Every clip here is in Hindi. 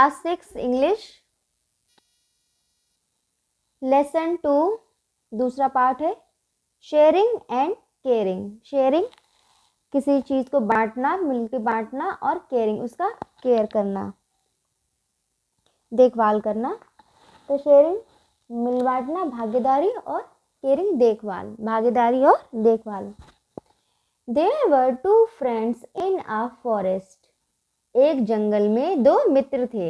क्लास 6 इंग्लिश लेसन 2 दूसरा पार्ट है शेयरिंग एंड केयरिंग। शेयरिंग किसी चीज़ को बांटना, मिलके बांटना, और केयरिंग उसका केयर करना, देखभाल करना। तो शेयरिंग मिल बांटना, भागीदारी, और केयरिंग देखभाल, भागीदारी और देखभाल। There were 2 friends in a forest. एक जंगल में 2 मित्र थे।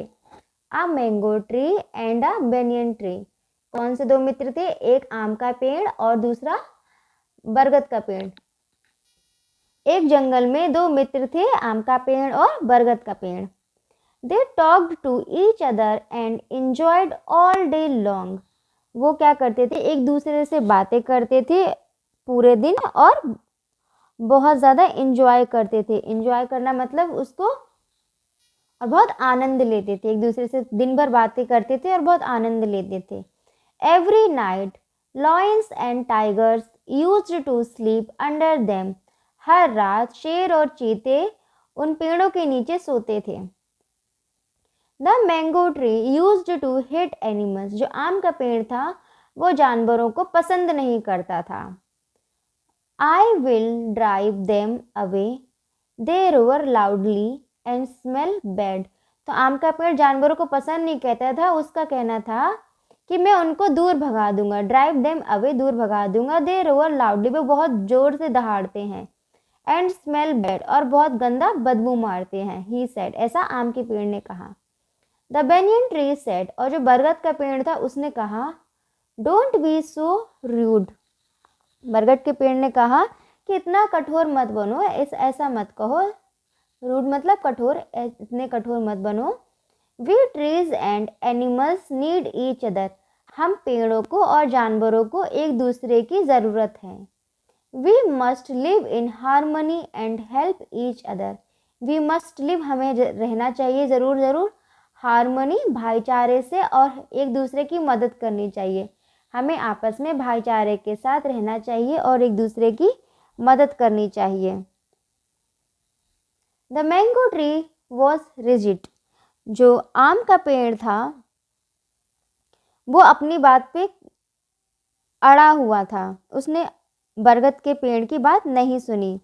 A mango tree and a banyan tree. कौन से 2 मित्र थे? एक आम का पेड़ और दूसरा बरगद का पेड़। एक जंगल में 2 मित्र थे, आम का पेड़ और बरगद का पेड़। They talked to each other and enjoyed all day long. वो क्या करते थे? एक दूसरे से बातें करते थे पूरे दिन और बहुत ज़्यादा इंजॉय करते थे। इंजॉय करना मतलब उसको, और बहुत आनंद लेते थे। एक दूसरे से दिन भर बातें करते थे और बहुत आनंद लेते थे। Every night lions and tigers used to sleep under them. हर रात शेर और चीते उन पेड़ों के नीचे सोते थे। The mango tree used to hit animals. जो आम का पेड़ था वो जानवरों को पसंद नहीं करता था। I will drive them away. They roar loudly and smell bad. तो आम का पेड़ जानवरों को पसंद नहीं कहता था। उसका कहना था कि मैं उनको दूर भगा दूंगा। ड्राइव देम अवे, दूर भगा दूंगा। दे रोअर लाउडली, वो बहुत जोर से दहाड़ते हैं। एंड स्मेल बैड, और बहुत गंदा बदबू मारते हैं। ही सेड, ऐसा आम के पेड़ ने कहा। द बेनियन ट्री सेड, और जो बरगद का पेड़ था उसने कहा, डोंट बी सो रूड। बरगद के पेड़ ने कहा कि इतना कठोर मत बनो, ऐसा मत कहो। रूड मतलब कठोर, इतने कठोर मत बनो। We trees and animals need each other. हम पेड़ों को और जानवरों को एक दूसरे की ज़रूरत है। We must live in harmony and help each other. We must live, हमें रहना चाहिए ज़रूर हारमोनी, भाईचारे से, और एक दूसरे की मदद करनी चाहिए। हमें आपस में भाईचारे के साथ रहना चाहिए और एक दूसरे की मदद करनी चाहिए। The mango tree was rigid. जो आम का पेड़ था वो अपनी बात पे अड़ा हुआ था। उसने बरगद के पेड़ की बात नहीं सुनी।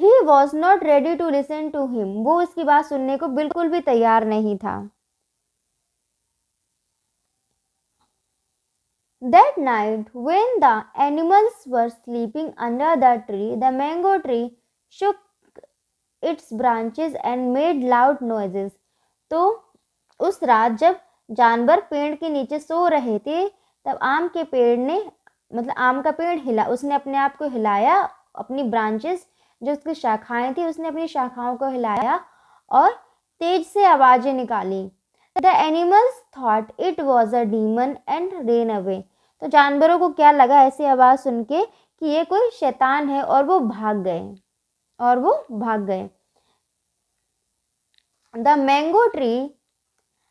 He was not ready to listen to him. वो उसकी बात सुनने को बिल्कुल भी तैयार नहीं था। That night, when the animals were sleeping under the tree, the mango tree shook its branches and made loud noises. तो उस रात जब जानवर पेड़ के नीचे सो रहे थे तब आम के पेड़ ने, मतलब आम का पेड़ हिला, उसने अपने आप को हिलाया। अपनी ब्रांचेस, जो उसकी शाखाएं थी, उसने अपनी शाखाओं को हिलाया और तेज से आवाज़ें निकाली। The animals thought it was a demon and rain away. तो जानवरों को क्या लगा ऐसी आवाज़ सुन के कि ये कोई शैतान है, और वो भाग गए। The mango tree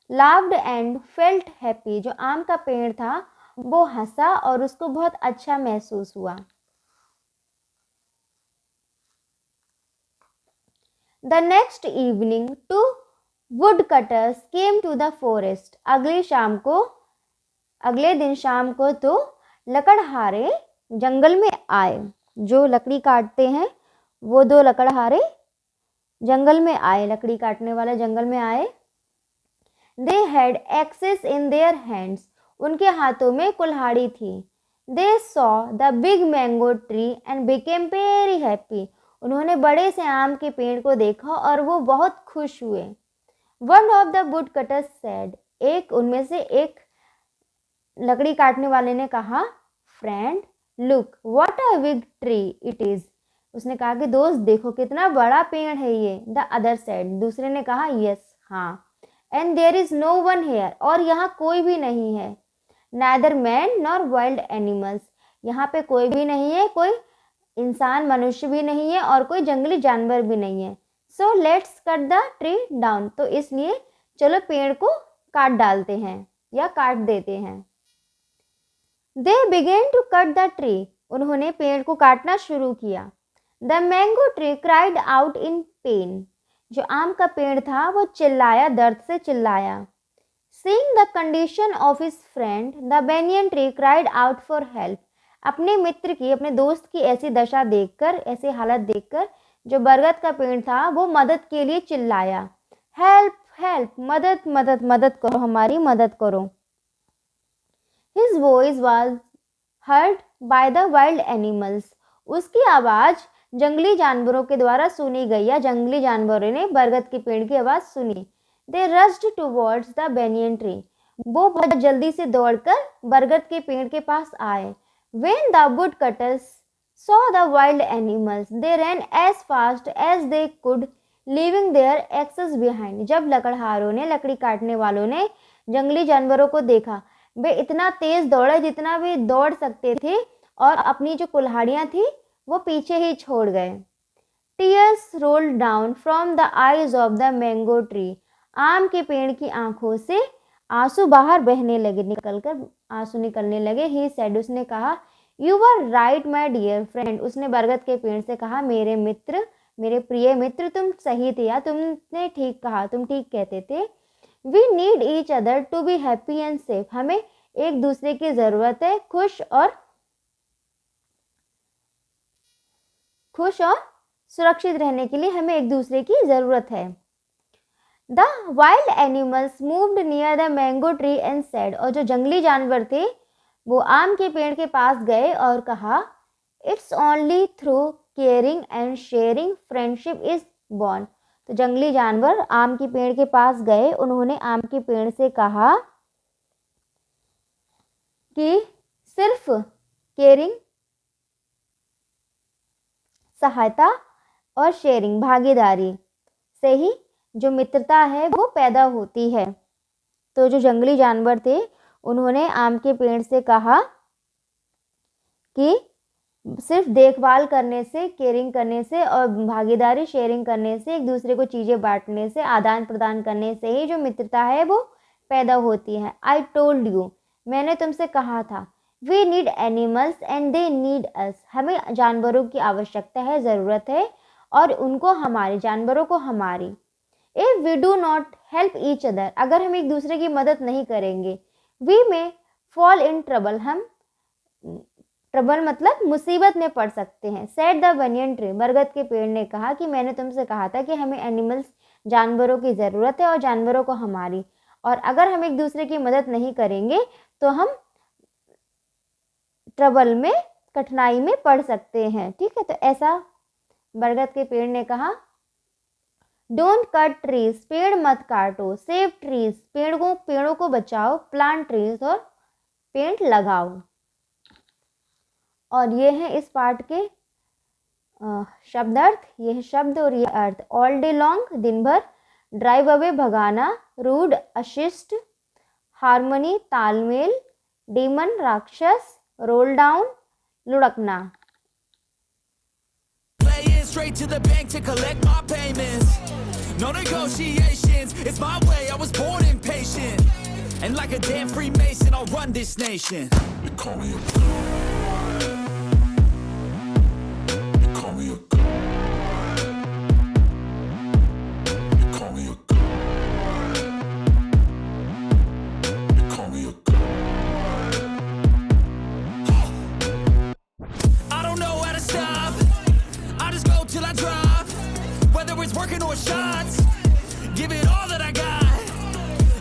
लाव्ड and felt happy. जो आम का पेड़ था वो हंसा और उसको बहुत अच्छा महसूस हुआ। The next evening 2 woodcutters came to the forest. अगले दिन शाम को 2 लकड़हारे जंगल में आए। जो लकड़ी काटते हैं वो 2 लकड़हारे जंगल में आए, लकड़ी काटने वाले जंगल में आए। They had axes in their hands. उनके हाथों में कुल्हाड़ी थी। They saw the big mango tree and became very happy. उन्होंने बड़े से आम के पेड़ को देखा और वो बहुत खुश हुए। One of the woodcutters said, एक उनमें से एक लकड़ी काटने वाले ने कहा, Friend, look what a big tree it is. उसने कहा कि दोस्त देखो कितना बड़ा पेड़ है ये। The other said, दूसरे ने कहा, Yes, हाँ। And there is no one here. और यहाँ कोई भी नहीं है। Neither man nor wild animals. यहाँ पे कोई भी नहीं है, कोई इंसान, मनुष्य भी नहीं है और कोई जंगली जानवर भी नहीं है। So let's cut the tree down. तो इसलिए चलो पेड़ को काट डालते हैं या काट देते हैं। They began to cut the tree. उन्होंने पेड़ को काटना शुरू किया। The mango tree cried out in pain. जो आम का पेड़ था वो चिल्लाया, दर्द से चिल्लाया। Seeing the condition of his friend, the banyan tree cried out for help. अपने मित्र की, अपने दोस्त की ऐसी दशा देखकर, ऐसी हालत देखकर जो बरगद का पेड़ था वो मदद के लिए चिल्लाया, हेल्प हेल्प, मदद मदद मदद करो, हमारी मदद करो। His voice was heard by the wild animals. उसकी आवाज़ जंगली जानवरों के द्वारा सुनी गई, या जंगली जानवरों ने बरगद के पेड़ की आवाज़ सुनी। They rushed towards the banyan tree. वो बहुत जल्दी से दौड़कर बरगद के पेड़ के पास आए। When the woodcutters saw the wild animals, they ran as fast as they could, leaving their axes behind. जब लकड़हारों ने, लकड़ी काटने वालों ने जंगली जानवरों को देखा, वे इतना तेज दौड़े जितना वे दौड़ सकते थे, और अपनी जो कुल्हाड़ियाँ थी वो पीछे ही छोड़ गए। Tears rolled down from the eyes of the mango tree. आम के पेड़ की आंखों से आंसू बाहर बहने लगे, आंसू निकलने लगे। ही सेड, उसने कहा, you are right my dear friend. उसने बरगद के पेड़ से कहा, मेरे मित्र, मेरे प्रिय मित्र, तुम सही थे, या तुमने ठीक कहा, तुम ठीक कहते थे। We need each other to be happy and safe. हमें एक दूसरे की ज़रूरत है, खुश और सुरक्षित रहने के लिए हमें एक दूसरे की ज़रूरत है। The wild animals moved near the mango tree and said, और जो जंगली जानवर थे वो आम के पेड़ के पास गए और कहा, It's only through caring and sharing friendship is born. तो जंगली जानवर आम के पेड़ के पास गए, उन्होंने आम के पेड़ से कहा कि सिर्फ केयरिंग, सहायता, और शेयरिंग, भागीदारी से ही जो मित्रता है वो पैदा होती है। तो जो जंगली जानवर थे उन्होंने आम के पेड़ से कहा कि सिर्फ देखभाल करने से, केयरिंग करने से और भागीदारी, शेयरिंग करने से, एक दूसरे को चीज़ें बांटने से, आदान प्रदान करने से ही जो मित्रता है वो पैदा होती है। आई टोल्ड यू, मैंने तुमसे कहा था। We need animals and they need us. हमें जानवरों की आवश्यकता है, ज़रूरत है, और उनको हमारी, जानवरों को हमारी। If we do not help each other, अगर हम एक दूसरे की मदद नहीं करेंगे, we may fall in trouble, हम ट्रबल मतलब मुसीबत में पड़ सकते हैं। Said the banyan tree, बरगद के पेड़ ने कहा कि मैंने तुमसे कहा था कि हमें एनिमल्स, जानवरों की ज़रूरत है, और जानवरों को हमारी, और अगर हम एक दूसरे की मदद नहीं करेंगे तो हम ट्रबल में, कठिनाई में पड़ सकते हैं। ठीक है, तो ऐसा बरगद के पेड़ ने कहा। डोंट कट ट्रीज, पेड़ मत काटो। सेव ट्रीज, पेड़ों को बचाओ। प्लांट ट्रीज, और पेड़ लगाओ। और ये है इस पाठ के शब्द अर्थ, ये है शब्द और ये अर्थ। ऑल डे लॉन्ग, दिन भर। ड्राइव अवे, भगाना। रूड, अशिष्ट। हार्मनी, तालमेल। डीमन, राक्षस। रोल डाउन, लुढ़कना। Straight to the bank to collect my payments. No negotiations, it's my way, I was born impatient. And like a damn Freemason, I'll run this nation. They call me a god. They call me a god. They call me a god. They call me a god. I don't know how to stop, I just go till I drop. Whether it's working or shots, give it all that I got.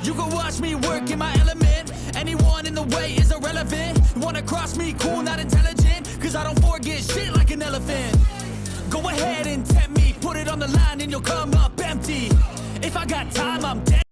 You can watch me work in my element. Anyone in the way is irrelevant. You wanna cross me, cool, not intelligent, cause I don't forget shit like an elephant. Go ahead and tempt me, put it on the line and you'll come up empty. If I got time, I'm dead